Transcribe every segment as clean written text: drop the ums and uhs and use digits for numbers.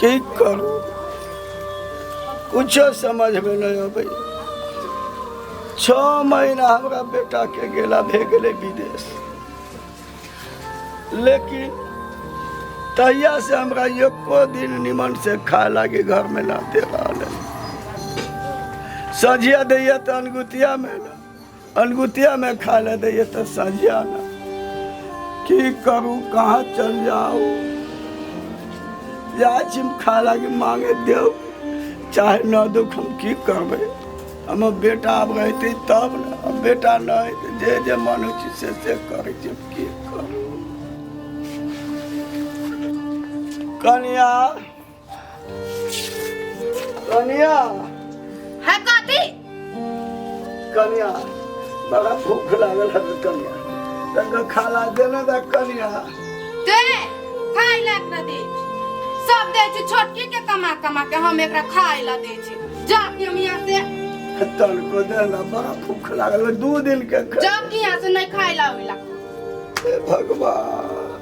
की करू कुछ समझ में नहीं अबै 6 महीना हमरा बेटा के गेला भे गेले विदेश लेकिन तहिया से हमरा एको दिन निमन से खाए लागे घर में ना दे रहा सझिया दैया तो अनगुतिया में खा ले दैया तो सझिया ना की करूँ कहाँ चल जाऊँ या चिम खा लागे मांगे देव चाहे न दुख हम की करबे हम बेटा अब रहते तब न अब बेटा नहीं जे मन हो से करे की करूँ कन्या कन्या है कथी कन्या बड़ा भूख लागल है कन्या तक खाला देना दा कन्या ते खाई ला एकरा दे सब दे छी छोटकी के कमा कमा के हम एकरा खाई ला दे छी जाके हम यहां से तन को देना बड़ा भूख लागल 2 दिन के जाके यहां से नहीं खाई ला होइला हे भगवान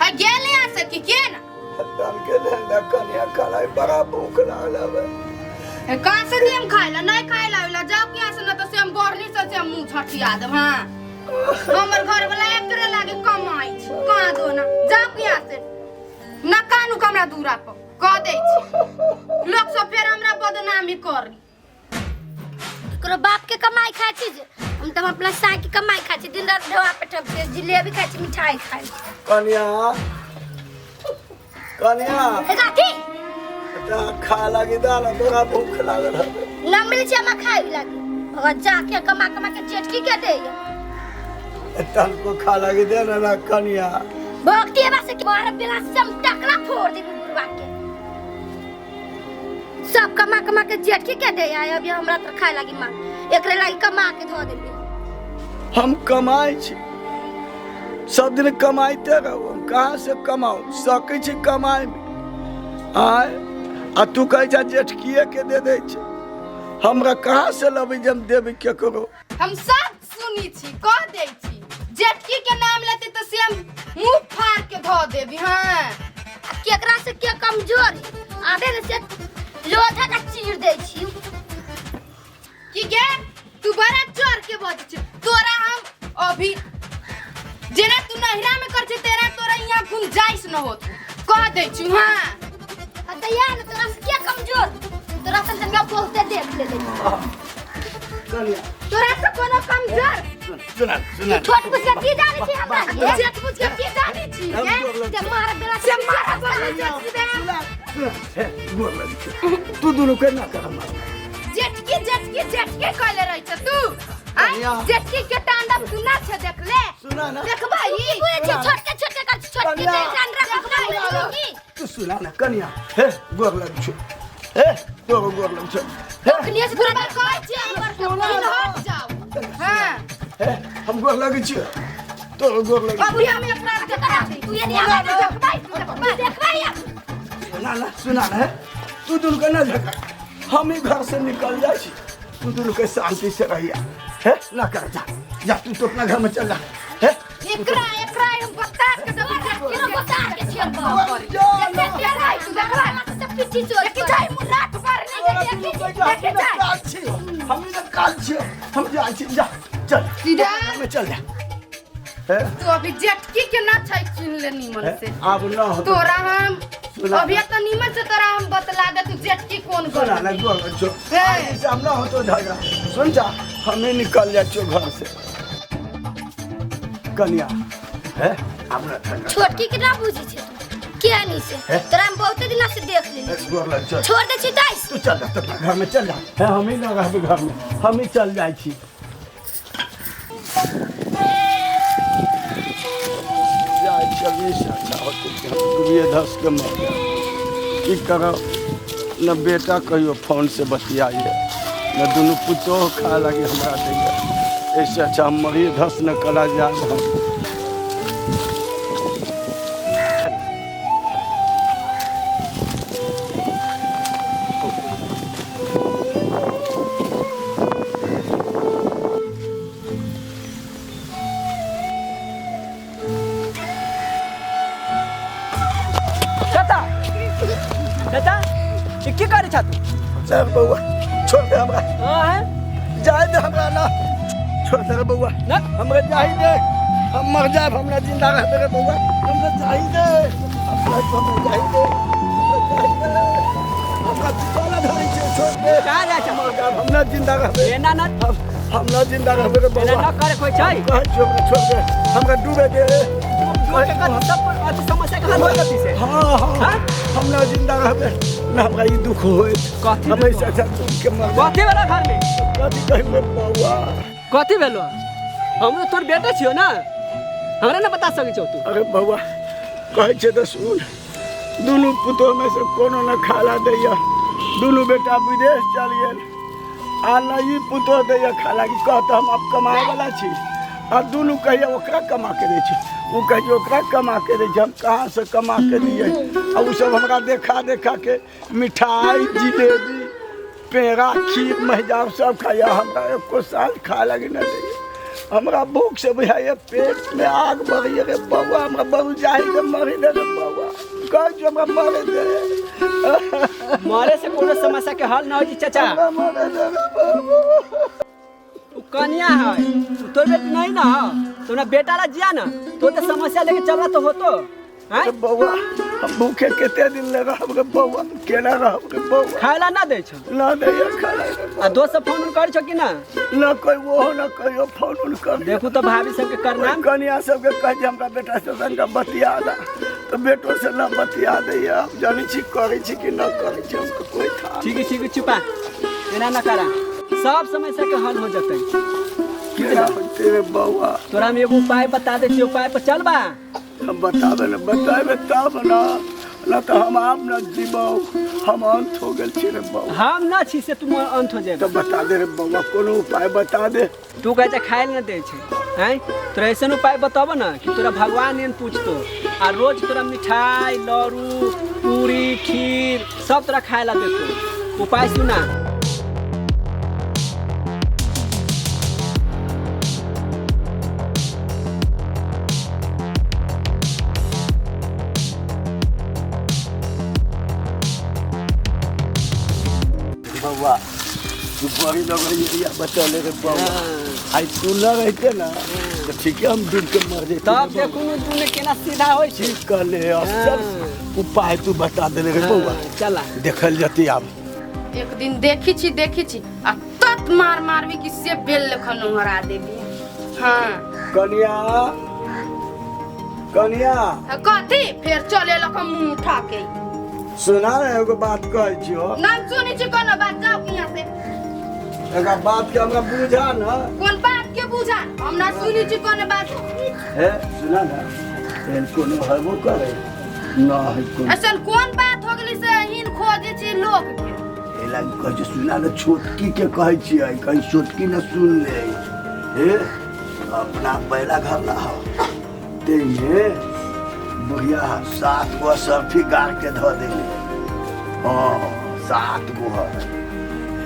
है गेले यहां से की के ना तन के देना कन्या खाला बड़ा भूख लागल है कहां से हम खाई ला नहीं खाई ला होइला जाके यहां से न तो से हम गोरनी से हम मुंह छटिया देब हां हमर घर वाला एकरे लागे कमाई छी कहां दो ना जाके यहां से न कानू कमरा दूरा पर कह दे छी लोग सब फिर हमरा बदनामी करी करो बाप के कमाई खाई छी हम तो अपना साई की कमाई खाई छी दिन रात ढवा पे ठप के जिलेबी खाई छी मिठाई खाई छी कन्या कन्या ए काकी ता खा लागे दाल बड़ा भूख लागल है ना मिल छी हम खाई लागी भगत जाके कमा कमा के जेठकी के दे तन को खा लागे देना ना कन्या भक्ति बस के बाहर बेला सम टकला फोड़ दे गुरुवा के सब कमा कमा के जेठकी के दे आय अभी हमरा तो खाए लागी मां एकरे लागी कमा के धो देबे हम कमाई छी सब दिन कमाइते रहो हम कहाँ से कमाऊ सकै छी कमाई में आय आ तू कह जा जेठकिए के दे दे छी हमरा कहाँ से लबे जम देबे केकरो हम सब सुनी छी कह दे छी जेठकी के नाम लेते तो से हम मुंह फाड़ के धो देबी हां केकरा से के कमजोर आधे से लोधा का चीर दे छी की गे तू बड़ा चोर के बोल छी तोरा हम अभी जेना तू नहिरा में कर छी तेरा तोरा यहां गुंजाइश न होत कह दे छी हां अतया न तोरा से के कमजोर तोरा से तनका बहुते देख ले कन्या तोरा से कोनो कमजोर सुना छोट बुझ के की जानी छी हमरा जेठ बुझ के की जानी छी ते मार बेला से मार बोल बोल लगी तू दोनों के ना कर मार जेठकी कहले रही छ तू जेठकी के तांडव सुना छ देख ले सुना ना देख भाई छोटके छोटके का छोटके जान रख भाई तू सुना ना कन्या हे गोर लग छ हे तो गोर लग छ हे कन्या से गुरबा कहै छी हमर हट जाओ हां हे हम गोर लग छ तो गोर लग अब हम अपना के करा तू ये नहीं देख भाई सुना ना तू दोनों के ना देख हम ही घर से निकल जाए छी तू दोनों के शांति से रहिया है ना कर जा तू तो अपना घर में चल जा है एकरा हम बता के देब बता के छियर करी के राई तू देख रहा सब पीछे चोर के जाई मुन्ना पर नहीं के जाई हम ने काल छी हम जाए छी जा चल सीधा में चल जा है तू अभी जेठकी के ना छै सुन ले नीमन से अब ना हो तोरा हम अभी तो नीमन से तोरा हम बतला दे तू जेठकी कौन कर ना गोर जो ऐसे हम ना हो तो जाएगा सुन जा हमें निकल जा चो घर से कन्या है हमरा छोटकी के ना बुझी छे क्या नहीं से तोरा हम बहुत दिन से देख लेली गोर लग चल छोड़ दे छी दाइस तू चल जा अपना घर में चल जा है हम ही ना रहबे घर में हम ही चल जाई छी ये 10 के मर गया की करब न बेटा कहियो फोन से बतियाइए न दोनों पुतो खा लगे हमरा दैया ऐसे अच्छा हम मरिए 10 न कला जाए हम सर बउआ छोड़ दे हमरा हां जाए दे हमरा ना छोड़ दे रे बउआ ना हमरा जाए दे हम मर जाए हमरा जिंदा रहबे रे बउआ हमरा जाए दे हमरा जाए दे हमरा चला धरे छे छोड़ दे का जा छ मर जाए हमरा जिंदा रहबे एना ना हमरा जिंदा रहबे रे एना बउआ ना करे कोई छै कह छोड़ दे हमरा डूबे दे कोई के सब समस्या के हल हो गती से हां हां हमरा जिंदा रहबे ना हमरा ई दुख होए कथी हमेशा से के मर कथी वाला घर में कथी कहबे बउआ कथी भेलो हम तो तोर बेटा छियो ना हमरा ना बता सकै छौ तू अरे बउआ कहै छे तो सुन दुनू पुतो में से कोनो न खाला दैया दुनू बेटा विदेश चल गेल आ न ई पुतो दैया खाला की कहत हम अब कमाए वाला छी आ दुनू कहिया ओकरा कमा के दै छी उ कहियो ओकरा कमा के दै छी हम कहाँ से कमा के दिए आ उ सब हमरा देखा देखा के मिठाई जिलेबी पेड़ा खीर महिजाब सब खाया हमरा एको साल खा लगे न दैया हमरा भूख से बुझाइए पेट में आग बढ़ी रे बउआ हमरा बहु जाई के मरी दे रे बउआ कह जो हमरा मरे दे मारे से कोनो समस्या के हल ना हो जी चाचा हमरा मरे दे रे बउआ तू कन्या है तोर बेटा नहीं ना तोरा बेटा ला जिया ना तो समस्या लेके चला तो होतो हैं बउआ हम भूखे केते दिन ले रहब रे बउआ केना रहब रे बउआ खायला ना दे छ ना दैया खाला रे आ दोस्त फोन कर छ कि ना ना कोई वो ना कहियो फोन कर देखू तो भाभी सब के करना कन्या सबके कह जे हमरा बेटा से संग बतिया दा तो बेटो से ना बतिया दैया हम जानी छी करै छी कि ना करै छी हमको कोई था ठीक है चुपा एना ना करा सब समस्या के हल हो जतै केना तेरे बउआ तोरा में एगो उपाय बता दे छी उपाय पर चल बा हम बताबे तब ना तो हम आप न जीबो हम अंत हो गेल छी रे बउआ हम ना छी से तुम अंत हो जाएगा तो बता दे रे बउआ कोनो उपाय बता दे तू कहते खाए ना दे छे हैं तोरा ऐसा उपाय बताब ना कि तोरा भगवान एन पूछतो आ रोज तोरा मिठाई लड्डू पूरी खीर सब तोरा खाए ला देतो उपाय सुना बउआ तू बड़ी लोग ये बचले रे बउआ आई तू न रहते ना तो ठीक है हम डूब के मर जेते तब देखू न तूने केना सीधा होय छी ठीक कर ले सब उपाय तू बता दे रे बउआ चला देखल जती अब एक दिन देखी छी आ तत मार मारवी कि से बेल लखन हरा देबी हां कन्या कथी फिर चले लखन मुंह उठा के सुना रे एगो बात कहै छियो नाम सुनी छी कोनो बात जाओ कि यहां से एगो बात के हमरा बुझा ना कोन बात के बुझा हम ना सुनी छी कोनो बात है सुना ना तेल कोनो हरबो करे ना है कोनो असल कोन बात हो गेली से हिन खोजे छी लोग के एला कहै छी सुना ना छोटकी के कहै छी कहीं छोटकी न सुन ले हे अपना पहला घर ना हो ते में बुढ़िया 7 गो सर्फी गाड़ के धो देले हां 7 गो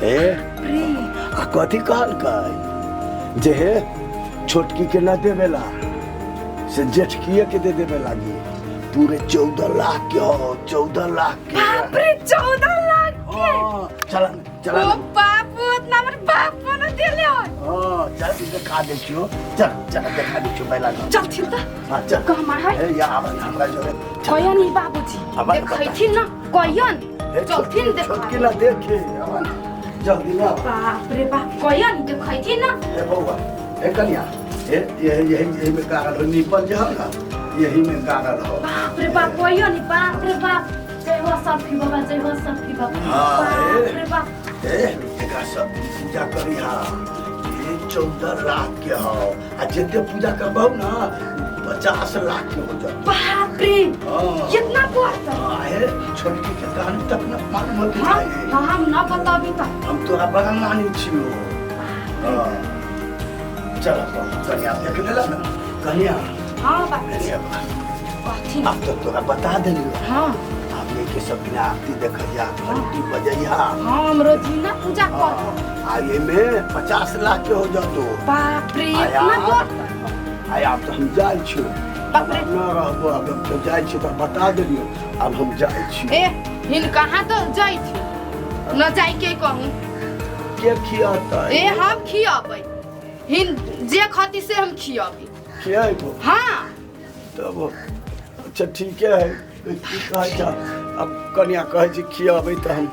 हे आ कथी कहल कई जे हे छोटकी के न देवेला से जेठकिए के दे देवे लागी पूरे 14 लाख के हो 14 लाख के बाप रे 14 लाख के चला ओ बाप उतना हमर बाप न देले हो चल दिखा दे छियो चल दिखा दे छियो पहला चल ठीक त हां चल कमार है ए या हमरा जो कयन ई बाबूजी देखैथिन न कयन चलथिन देख छोटकी ला देखे जल्दी ना बाप रे बाप कयन देखैथिन न ए बउआ ए कन्या यही में गागल हो निपल जा ना यही में गागल हो बाप रे बाप कयन बाप रे बाप जय हो सब की बाबा जय हो सब की बाबा बाप रे बाप एकरा सब पूजा करी हा ये 14 लाख के हो आ जते पूजा करबौ ना 50 लाख के हो जा बाप रे कितना पड़ता है छोटकी के कहानी तक न मालूम होती है हम ना बताबी त हम तोरा बड़ा मानी छियो चल कन्या देख लेला ना कन्या हां बाप कथी अब तो तोरा बता देलियो हां आपने के सब बिना आरती देखैया घंटी बजैया हां हम रोजीना पूजा कर आये में 50 लाख के हो जातो बाप रे इतना पड़ता आय आप तो हम जाय छी बाप रे ना रहबो अब हम जाय छी तो बता देलियो अब हम जाय छी ए हिन कहां तो जाई थी न जाई के कहूँ के खियाता ए हम खियाबै हिन जे खती से हम खियाबी खियाबो हाँ तब अच्छा ठीक है की कहै छ अब कन्या कहै छी खियाबै त हम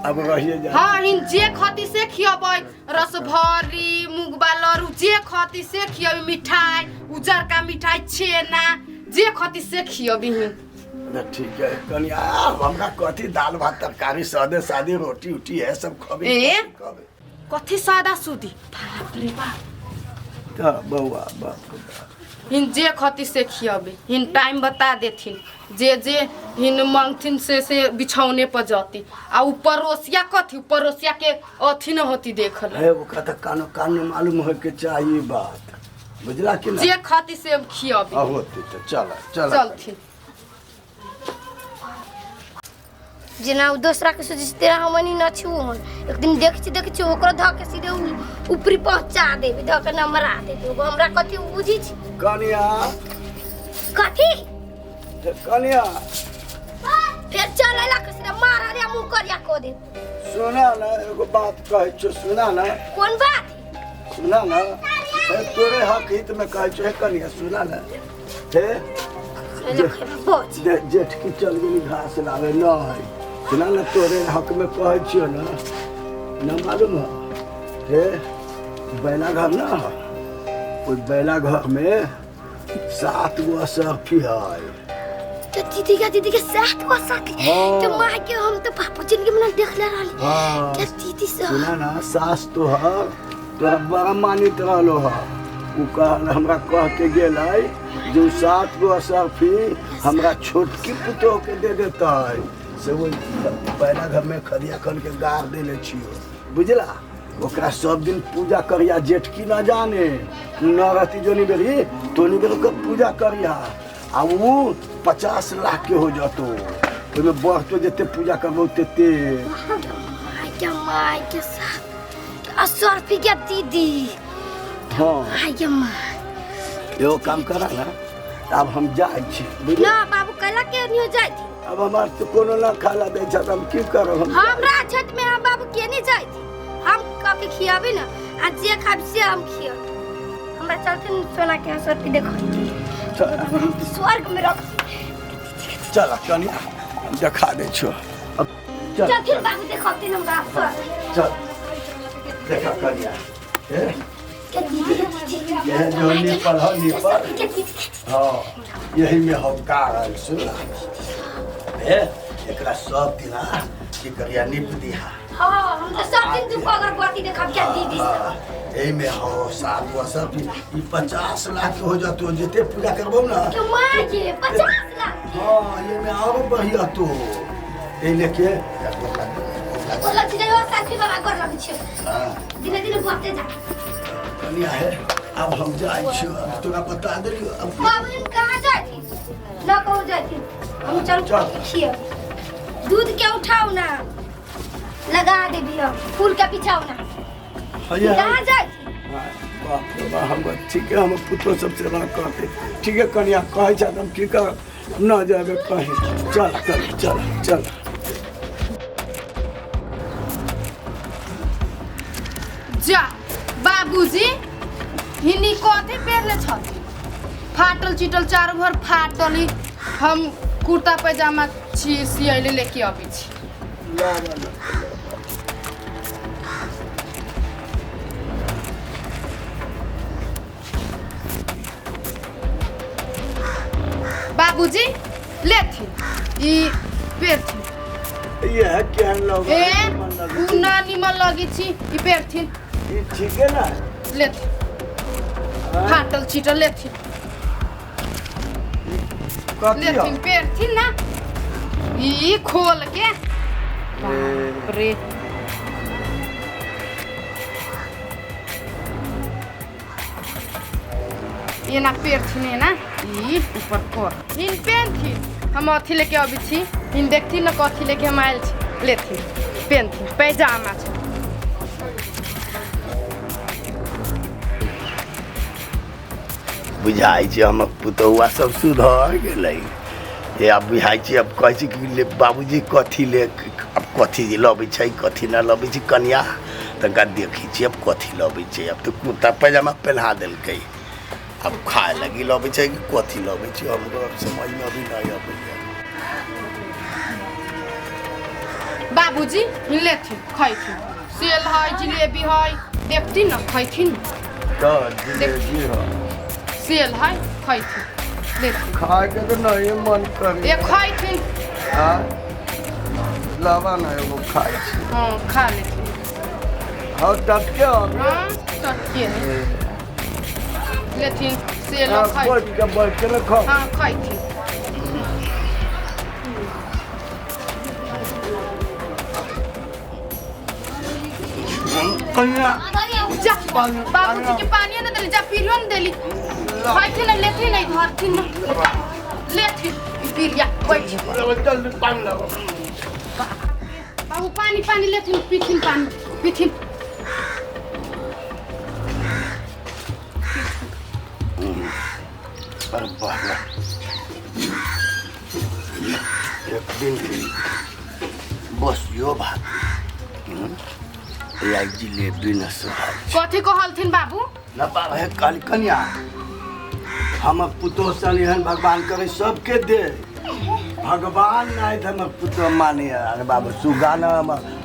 अब रहिए जा हाँ हिन जे खती से खियाबै रस भरी मुगबा लरू जे खती से खियाबी मिठाई उजर का मिठाई छेना जे खती से खियाबी हिन ठीक है कन्या हमरा कथी दाल भात तरकारी सादे सादी रोटी उटी है सब खबे ए कथी सादा सुदी बाप रे बाप त बौआ बाप हिन जे खती से खियाबे हिन टाइम बता देथिन जे जे हिन मांगथिन से बिछौने पर जाती आ ऊपर रोसिया कथी ऊपर रोसिया के अथी न होती देखल है वो कहता कानो कानो मालूम हो के चाहिए बात बुझला कि ना जे खती से हम खियाबे आ होती तो चल चलथिन जेना उ दूसरा के सोचे तेरा हमनी न छु एक दिन देख छी ओकरा ध के सीधे ऊपरी पहुंचा देबे ध के नंबर आ देबे हमरा कथी बुझी छी कन्या कथी कन्या फिर चलेला के सीधे मार रे मुंह करिया को दे सुना ना एगो बात कहै छो सुना ना कौन बात सुना ना तोरे हक हित में कहै छो कन्या सुना ना हे जेठ की चल गेली घास लावे न है सुना ना तोरे हक में कहै छियो ना न मालूम है बैला घर ना उस बैला घर में 7 गो असरफी है तो दीदी के साथ को सके तो मां के हम तो पापा जिंदगी में देख ले रहली क्या दीदी से सुना ना सास तो है तोरा बड़ा मानित रहलो है उ कहल हमरा कह के गेलै जो 7 गो असरफी हमरा छोटकी पुतोह के दे देता है से वो पहला घर में खदिया खन के गाड़ देले छियो बुझला ओकरा सब दिन पूजा करिया जेठकी न जाने न रहती जोनी बेरी तोनी बेरो के पूजा करिया आ वो 50 लाख के हो जातो ओमे बढ़ तो जते पूजा करबो तते माय के साथ असरफी के दीदी हां हाय मां एगो काम करा ना अब हम जाय छी ना बाबू कला के नहीं जाय अब हमार तो कोनो ना खाला दे छ हम की करब हमरा छत में हम बाबू के नहीं जाय हम काके खियाबे ना आज जे खाब से हम खिया हमरा चलते सोना के असरफी देखो स्वर्ग में रख चल कन्या देखा दे छो अब चल फिर बाबू देखते हम रास्ता चल देखा कन्या यह जो नीपल हो नीपल हाँ यही में हम कारण सुना एकरा सब दिन की करिया नीप दिया हां हम तो सब दिन दुख अगरबत्ती देखब क्या दीदी यही में हो 7 गो सब ई 50 लाख हो जातो जते पूजा करबो ना के मां के 50 लाख हां ये में और बढ़िया तो ए लेके बोला छी जो साथी बाबा कर लग छी दिन दिन बढ़ते जा कन्या है अब हम जाय छी तोरा बता दे अब बाबू कहां जाय छी ना कहूं जाय छी हम चल खिया दूध के उठाओ ना लगा दे दियो फूल का बिछाओ ना कहां जाय छी बाप रे बाप हम ठीक है हम पुत्र सबसे बड़ा कहते ठीक है कन्या कहे छ हम की कर न जाबे कहीं चल जा बाबूजी हिनी कथी पेरले छथि फाटल चिटल चारो भर फाटली हम कुर्ता पैजामा छी सियले लेके आबी छी बाबूजी लेथि ई पेरथि ये है केहन लोग ए ना निमन लगी छी ई पेरथि ये ठीक है ना लेथि फाटल चिटल लेथि कथी हो पेरथि ना ई खोल के बाप रे ये ना पेरथिन ना ई ऊपर कर इन पेनथि हम अथी लेके अभी छी इन देखथि न कथी लेके हम आयल छी लेथि पेनथि पैजामा छ बुझाई छै हमर पुतौआ सब सुधर गेलै ये अब बिहाई छी अब कहै छी कि ले बाबूजी कथी ले अब कथी लबै छै कथी ना लबै छी कन्या तनका देखै छी अब कथी लबै छै अब तो कुर्ता पैजामा पहना देलकै अब खाए लगी लबै छै कि कथी लबै छै हमरो समझ में अभी नहीं अबैया बाबूजी लेथिन खैथिन सेल है जिलेबी है देखथिन न खैथिन तो जिलेबी हो सेल है खैथिन लेथिन खाए के तो नहीं मन करे ये खैथिन हां लावा ना एगो खाए छी हाँ खा लेथिन हां टटके हो हाँ टटके लेथिन सेल हां खैथिन बैठ के ना खाओ हाँ खैथिन कन्या जा बाबूजी के पानी न देली जा पीरियो न देली खैथिन न लेथिन नहीं धरथिन न लेथिन पीरिया बैठ जल्दी पानी लगाओ बाबू पानी लेथिन पीथिन पानी पीथिन पर बाबा एक दिन बस यो बात या जिलेबी न सुहाई कथी कहलथिन बाबू न बाबा है काली कन्या हम पुतो सनिहन भगवान करे सबके दे भगवान नहीं तो हम पुतो माने अरे बाबू सुगा न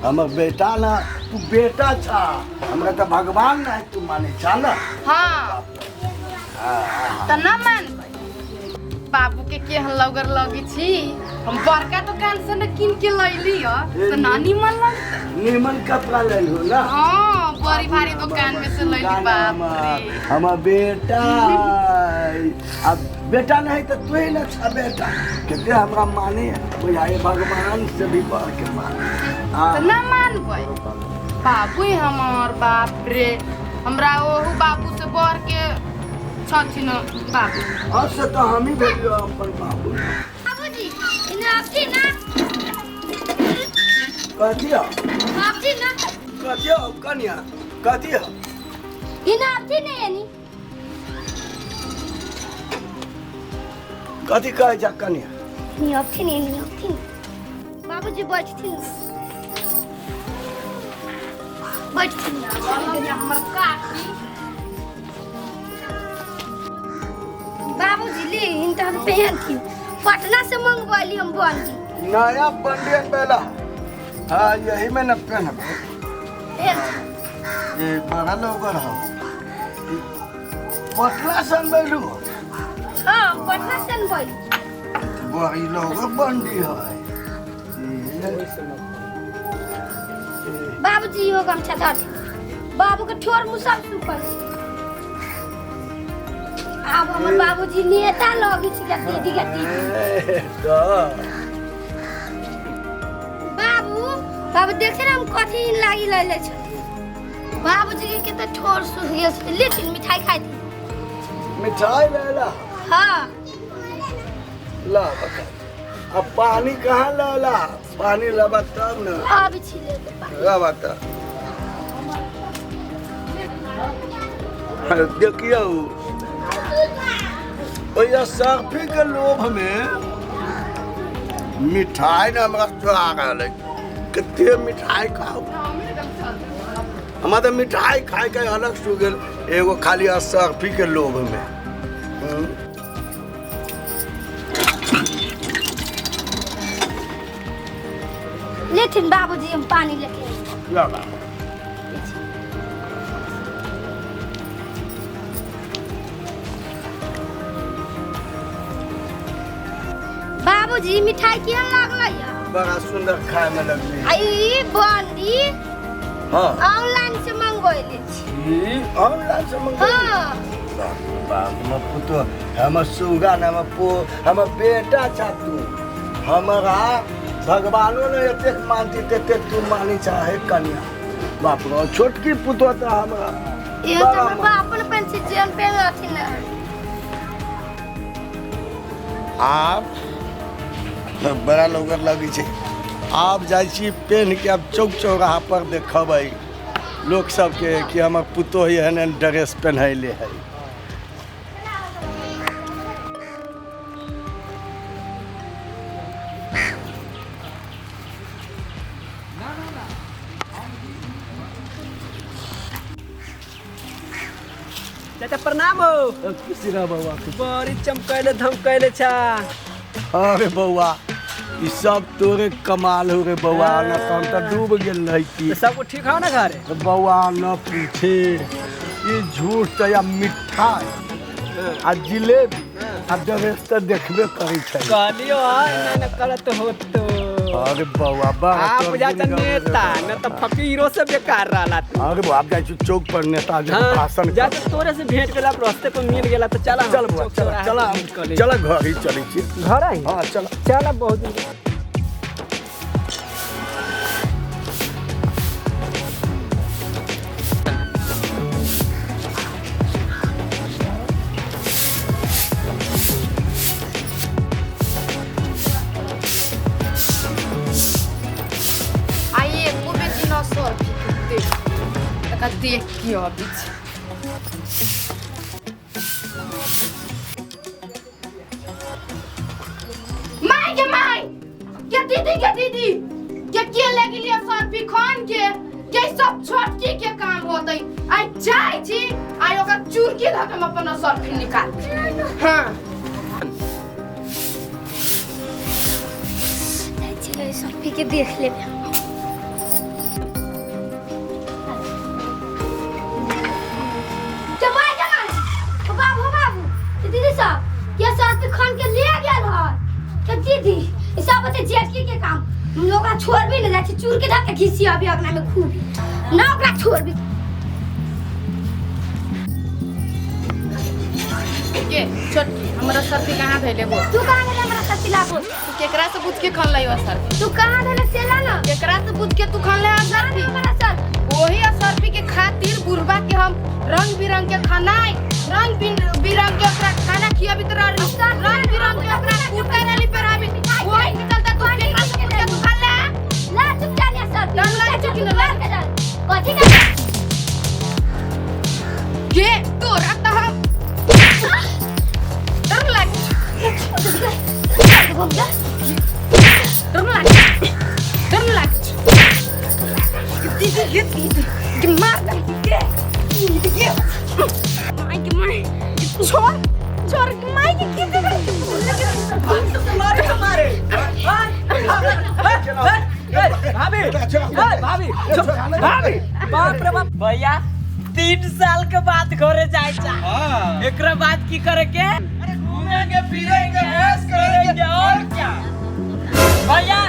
हमर बेटा न तू बेटा छा हमरा तो भगवान नहीं तू माने छा न हाँ त न मान बाबू के केहन लगर लगी छी हम बड़का दुकान से न किन के लैली ह त नानी मन लगता निमन कपड़ा ले लो ना हाँ बड़ी भारी दुकान में से लैली बाप रे हम बेटा अब बेटा नहीं तो तू ही ना छा बेटा कहते हमरा माने बुझाए भगवान से भी बढ़ के माने त न मानबै बाबू हमार बाप रे हमरा ओहू बाबू से बढ़ के छथिन बाबू और से तो हम ही भेलियो अपन बाबू बाबूजी इन्हें आपसी ना कथिया आपसी ना कथिया कन्या कथिया इन्हें आपसी नहीं यानी कथी कहे जा कन्या नहीं आपसी नहीं बाबूजी बैठथिन हमर काकी बाबूजी ले इनका पहन की पटना से मंगवाली हम बंदी नया बंडियन बेला हाँ यही में न पहनब ये बड़ा लोग हो पटना सन बैलू हाँ पटना से मंगवाली बड़ी लोग बंडी है बाबूजी हो गमछा धर बाबू के ठोर मुसब सुपर अब हमर बाबूजी नेता लगी छी दीदी के बाबू देखे ना हम कथी लागी ले छ बाबूजी के केते ठोर सुहिए लेकिन मिठाई खाई थी मिठाई लेला हाँ ला बता अब पानी कहाँ लेला पानी लबा तब न अभी छिले ला बता देखियो भैया सर्फी के लोभ में मिठाई न हमरा चुरा गल कते मिठाई खाओ हमारा तो मिठाई खाए के अलग सु गेल एगो खाली सर्फी के लोभ में लेकिन बाबूजी हम पानी लेके लगा बाबूजी मिठाई केहन लागलै बड़ा सुंदर खाए में लगली आई बंदी हाँ ऑनलाइन से मंगोइले छी ऑनलाइन से मंगा हाँ हम पुतो हम सुगा न हम बेटा छा तू हमारा भगवानो ने एते मानती तेते तू मानी चाहे कन्या बाप रे छोटकी पुतो तो हमरा ये तो हमर बाप ने पेन से जेल पे रहथिन आप बड़ा लोगर लगी छे आप जाइ छी पेन के अब चौक चौराहा पर देखबै लोग सबके कि हमर पुतो एहन ड्रेस पहनैले है चाचा प्रणाम हो। खुशी रह बउआ। बड़ी चमकैले धमकैले छा। अरे बउआ ई सब तोरे कमाल हो रे बउआ, न तो हम तो डूब गेल रही तो सब कुछ ठीक हो ना घर? बउआ न पूछे, ये झूठ तो या मिठा आ जिलेबी आ ड्रेस तो देखबे करी छै। कहलियो ना करत होत तो। अरे बउआ बा आप जाता नेता न तो फकीरों से बेकार रहला। अरे बउआ आप जाई चौक पर नेता जो भाषण जा तो तोरे से भेंट गेला रास्ते पे मिल गेला तो चला चल बउआ चला घर ही चली छी। घर आई हां चला चला बहुत दिन। देख के अबिच माय के दीदी के लगी लिए सरपी खान के सब छोटकी के काम होतै। आई जाय छी आई ओकर चूरकी धक हम अपन सरपी निकाल। हां चलो सरपी के देख ले। दीदी सब बते जेटकी के काम हम लोग छोड़ भी न जाए चूर के धक्के घिसी अभी अगना में खूब ना ओकरा छोड़ भी के छोटकी हमरा सरपी कहां धैले बो? तू कहां गेले हमरा सरपी लाबो? तू केकरा से पूछ के खन लइयो सरपी? तू कहां धैले सेला ना केकरा से पूछ के तू खन ले सरपी? हमरा सर ओही सरपी के खातिर बुरबा के हम रंग बिरंग के खानाई रंग बिरंग के ओकरा खाना खियाबी त रंग बिरंग के ओकरा कुर्ता नाली पहराबी। ओही निकलता तू केकरा से पूछ के तू खन ले? ला चुप जानिया सर डर लगे चुकी न लग कथि का के तोरा त हम डर लगे डर लगे दीदी के मार के माय के माय छोड़ के माय के किते मारे हमारे भाभी बाप रे बाप भैया 3 साल के बाद घरे जाए चा। एकरा बाद की करे के? अरे घूमेंगे फिरेंगे ऐश करेंगे और क्या भैया।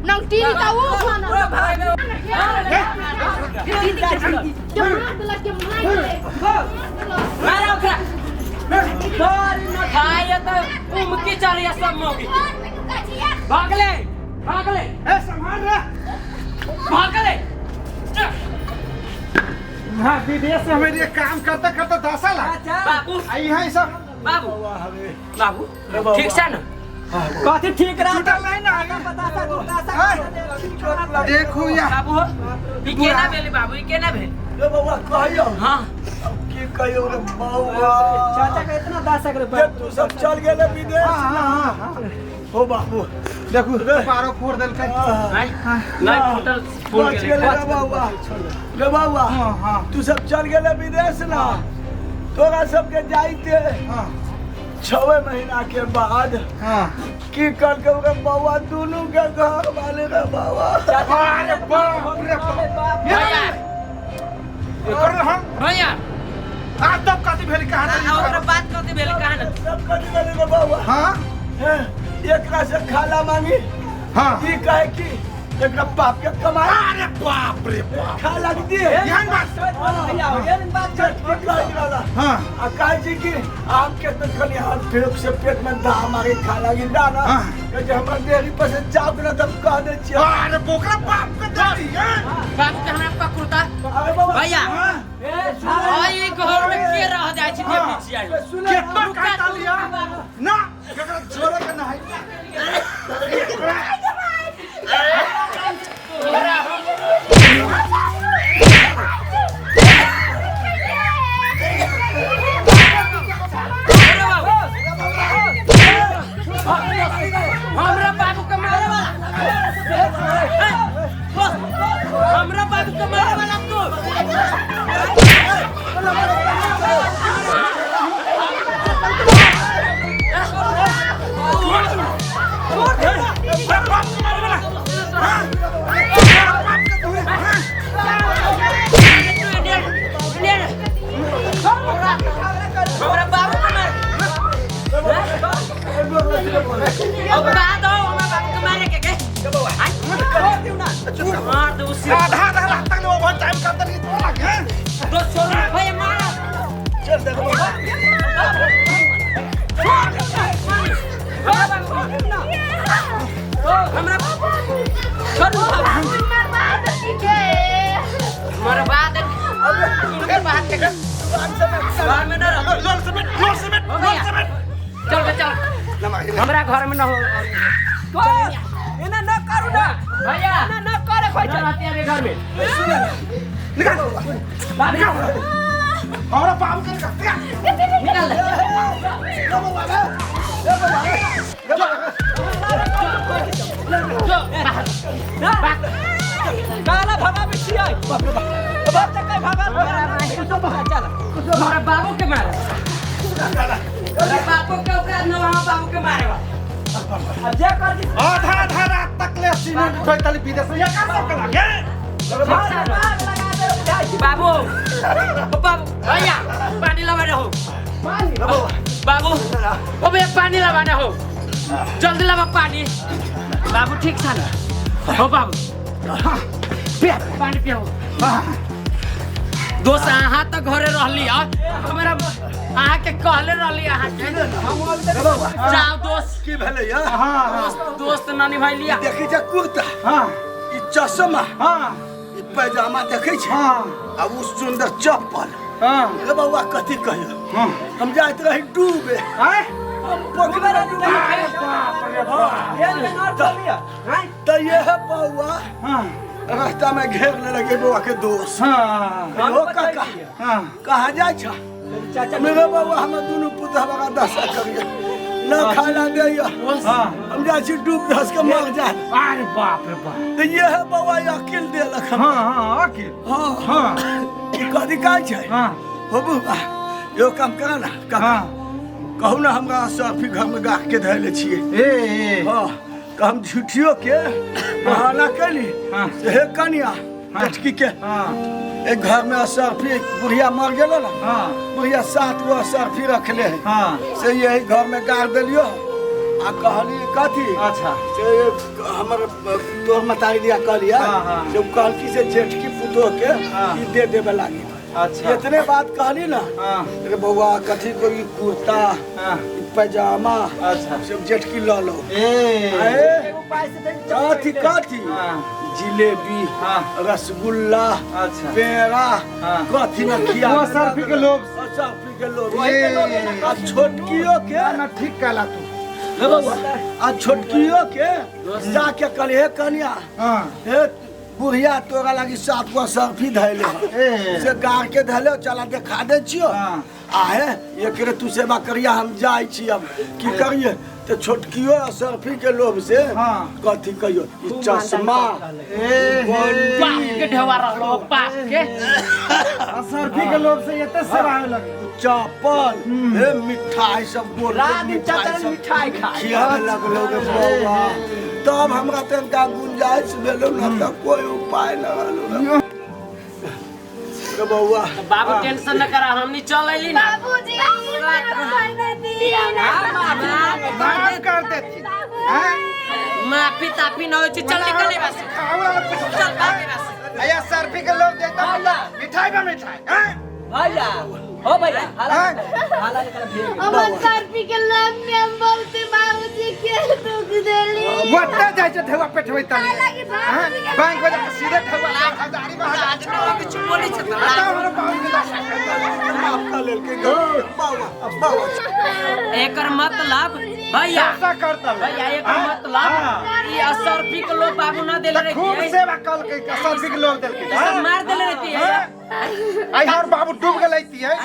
Nang tini tahu मारा ओकरा सॉरी न खाए तो उमकी चढ़िया सब मोगी भागले ए संभाल रे भागले हाँ विदेश से हमें ये काम करते करते 10 साल बाबू आई है सब बाबू ठीक से ना कथी ठीक रहा छूटल नहीं ना देखो या बाबू ई केना भेल बाबू ई केना भेल रे बउआ कहियो हां की कहियो रे बउआ चाचा का इतना 10 रुपया तू सब चल गेले विदेश हाँ हो बाबू देखो पारो फोड़ देल के नहीं होटल फुल बच गेले रे बउआ रे बउआ हाँ तू सब चल गेले विदेश ना तोरा सबके जाइते हाँ 6 महीना के बाद हाँ की कर के रे बउआ दोनों के घर वाले रे बउआ अरे बाप रे बाप भैया कर हम भैया आ तब कथी भेल कहां और बात करते भेल कहां ना सब कर गेले रे बउआ हाँ एकरा से खाला मांगी हाँ की कहे की एकरा बाप के कमाई अरे बाप रे बाप खा लग दी यहां बात हाँ आ काहे जी की आपके तो खली हाथ फेंक से पेट में दा मारे खा लगी दाना हाँ। कि हमर देहरी पर से जाओ ना तब कह दे छी अरे बोकरा बाप के दाढ़ी है बाबू के हमरा पकड़ता अरे बाबा भैया आई घर में के रह जाय छी के पीछे आई कितना काटा लिया ना एकरा छोड़े के नहीं हमरा बाबू के मारे वाला हमरा बाबू के मारे वाला तू हमरा बाबू के मारे अब बात हो हमरा बाबू के मारे के मार दो उसी आधा लाख तक वो बहुत टाइम करते नहीं तो लगे दो छोड़ भैया मार चल दे बाबा हमरा छोड़ हमारा बात उनके बात के घर में ना रहो लोन समेट चल बे चल हमरा घर में ना हो एना न करू ना भैया एना न करे कोई चल आते हैं घर में निकाल हमारा बाप के निकाल ले काला भगा में छियै बाप तक भगा चल हमारा बाबू के मारे हमारा बाबू के ऊपर न वहां बाबू के मारे अब जे कर दी आधा रात तक ले सीमेंट कोई तली विदेश से का सब के लगे बाबू बाबू भैया पानी लगा हो बाबू ओ भैया पानी लगाना हो जल्दी लगा पानी बाबू ठीक था ना हो बाबू पानी पियो दोस्त अहाँ तो घरे रहली हमारा अहाँ के कहले रहली अहाँ के जाओ दोस्त की भेले या दोस्त नानी भाई लिया देखै छ कुर्ता हां ई चश्मा हां ई पैजामा देखै छ हां आ उ सुंदर चप्पल हां रे बउआ कथी कहियो हां हम जाइत रही डूबे आए पोखरा डूबे ये में न चल लिया हैं त ये है बउआ हां रास्ता में घेर ले लगे बउआ के दोस्त हां ओ काका हां कहाँ जाय छ चाचा मेरे बउआ हम दोनों पुतह बगा दशा करिए न खाना देया हां हम जाय छी डूब धस के मर जाए अरे बाप रे बाप त ये है बउआ अकेल देलक हम हां ओके हां हां ई कथी कहै छै हां हो बउआ यो काम कर ना काका हां कहू ना हमरा सफी घर में गाह के धैले छियै ए हाँ तो हम झूठियो के बहाना कैली हाँ। से हे कनिया लटकी के हां एक घर में असरफी बुढ़िया मर गेलो ना हां बुढ़िया 7 गो असरफी रखले है हां से यही घर में गाड़ देलियो आ कहली कथी अच्छा से हमर तोहर मतारी दिया कहलिया हाँ। जब कहलकी से जेठकी पुतो के हाँ। ई दे देवे लागी अच्छा इतने बात कहली ना हाँ अरे बउआ कथी कोई कुर्ता हाँ पैजामा अच्छा सब जेठकी ल लो ए कथी कथी हाँ जिलेबी हाँ। रसगुल्ला अच्छा पेड़ा हाँ। कथी न खिया वो सर्फी के लोग सर्फी के लोग ए। आ छोटकियो के ना ठीक कहला तू आ छोटकियो के जाके कहले कन्या हाँ हे बुढ़िया तोरा लगी 7 गो सर्फी धैले ए। से गाड़ के धैले चला देखा दे छियो हाँ। आहे एकरे तू सेवा करिया हम जाय छी अब की करिए तो छोटकियो सर्फी के लोभ से हाँ। कथी कहियो ई चश्मा पाप के ढेवा रहलो पाप के सर्फी के लोग से ये सेवा लगे चप्पल हे मिठाई सब गोल मिठाई खियावे लगलो गे बौआ तब हमरा तनका गुंजाइश भेलो ना त कोई उपाय न रहलो रे बौआ बाबू टेंशन न करा हमनी चल अइली ना बाबूजी दिया ना माफ कर देती हैं माफी ताफी न होई छी चल निकले बस चल भागे बस अया सर्फी के लोग देता मिठाई बा मिठाई हैं भैया हो भैया हैं हाला कर भेज हमर सर्फी के नाम में हम बोलते बाबूजी के दुख देली वट्टा जाय छ ठेवा पेठवे तले लगी बाबूजी के बैंक में जाके सीधे ठेवा हजारी में आज न कुछ बोली छ हमरा बाबू के माफ कर लेल के बौआ एकर मतलब भैया ऐसा करता भैया एकर मतलब ई असरफी के लोग बाबू न देले रे खूब सेवा कल के सर्फी के लोग देल के सब मार देले रहती है आई हर बाबू डूब के लेती है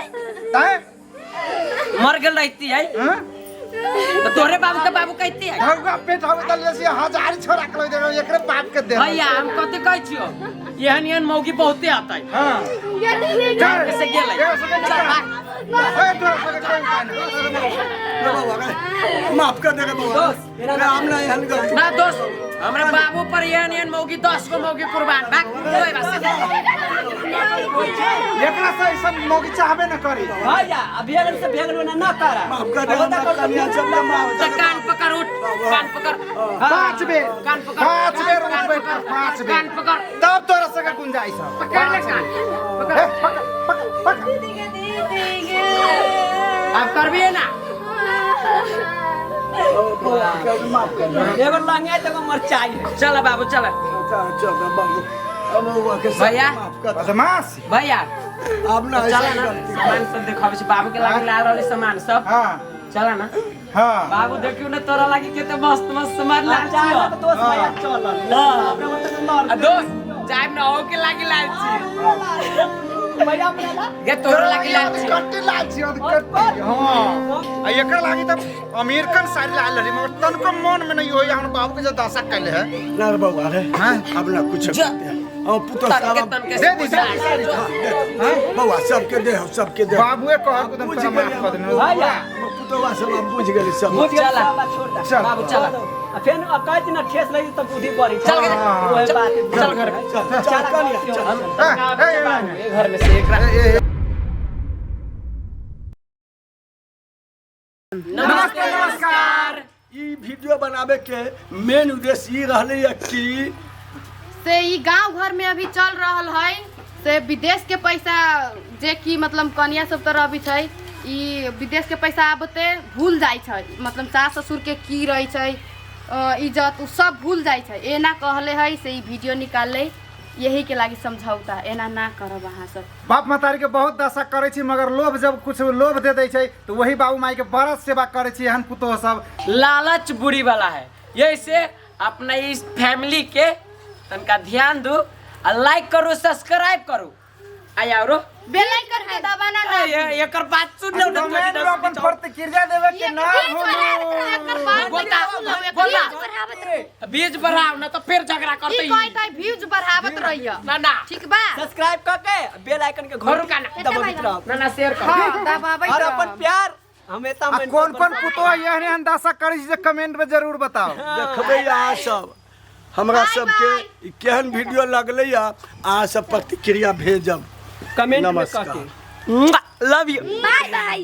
हैं मर गेल रहती है हैं तो तोरे बाबू के बाबू कहती है ठेवा पेठवे तले से हजारी छोरा के दे एकरे बाप के दे भैया हम कथी कहै छियो एहन एहन मौगी बहुते आता है हां ये नहीं कैसे गेलै चल भाग ए तोरा सके कोई उपाय नहीं माफ कर दे रे बौआ रे हम ना एहन गलती ना दोस्त हमरा बाबू पर एहन एहन मौगी 10 गो मौगी कुर्बान भाग कोई बस एकरा से ऐसा मौगी चाहबे न करी भैया अभी अगर से भेगलो ना करा माफ कर दे हमरा कन्या सब ना माफ तो कान पकड़ उठ कान पकड़ पांच बेर कान पकड़ पांच बेर उठ बैठ पांच बेर कान पकड़ तब तोरा सके गुंजाइश है पकड़ ले कान ए, पकड़ पकड़ अब करबे ना माफ कर दे एगो लंगे तो एगो मरचाई है चल बाबू चल चल बाबू अब बौआ के सब भैया। माफ कर बदमाश भैया अब ना चल ऐसा ना गलती सामान सब देखावे छी बाबू के लागे ला रहले सामान सब हां चल ना हां बाबू देखियो ना तोरा लागी केते मस्त मस्त सामान ला चाहे तो दोस्त हाँ। भैया चल अपने मतलब मार दोस्त जाइब ना हो के लागी लाल छी भैया अपने ला गे तोरा लागी लाल छी कट्टी लाल छी कट्टी हां आ एकर लागी त अमेरिकन साड़ी लाल रही मगर तनको मन में नहीं होई हम बाबू के जो दशा कैले है ना रे बौआ रे हां अब ना कुछ जा। अब पुतो तनके साहब तनके दे दी हां बौआ सबके दे सबके दे बाबूए कह को तुम तोरा माफ कर देना भैया पुतवा सब हम बुझ गेली सब मुझ चल। छोड़ दे चल। बाबू चल फिर अब कह दिन ठेस लगी तो बुद्धि पड़ी चल घर। ओए बात है। चल घर। चल कनिया चल ए घर में से एक नमस्ते नमस्कार ई वीडियो बनावे के मेन उद्देश्य ई रहले है कि से ई गांव घर में अभी चल रहल है से विदेश के पैसा जे कि मतलब कन्या सब तरह अभी छै ई विदेश के पैसा आबते भूल जाय छै मतलब सास ससुर के की रही छै इज्जत उ सब भूल जाय छै एना कहले है से ई वीडियो निकालले यही के लागी समझौता एना ना करब अहाँ सब बाप महतारी के बहुत दशा करे छी मगर लोभ जब कुछ लोभ दे दै छै तो वही बाबू माई के बड़ा सेवा करे छी एहन पुतोह सब लालच बुरी वाला है यही से अपना इस फैमिली के तनका ध्यान दो और लाइक करो सब्सक्राइब करो आया रो बेल आइकन के दबाना ना एकर बात सुन लो ना कमेंट में अपन प्रतिक्रिया देवे के ना एकर बात बोला बीज बढ़ाओ ना तो फिर झगड़ा करते ई कहता है व्यूज बढ़ावत रहियो ना ना ठीक बा सब्सक्राइब करके बेल आइकन के घरों का घंटी ना दबाइत रहो ना ना शेयर कर हां दबाबै और अपन प्यार हमेशा आ कौन कौन पुतोह एहन एहन दशा करे छी जे कमेंट में जरूर बताओ देखबै अहाँ सब हमरा सबके ई केहन वीडियो लगले या अहाँ सब प्रतिक्रिया भेजब कमेंट में नमस्कार। करके लव यू बाय बाय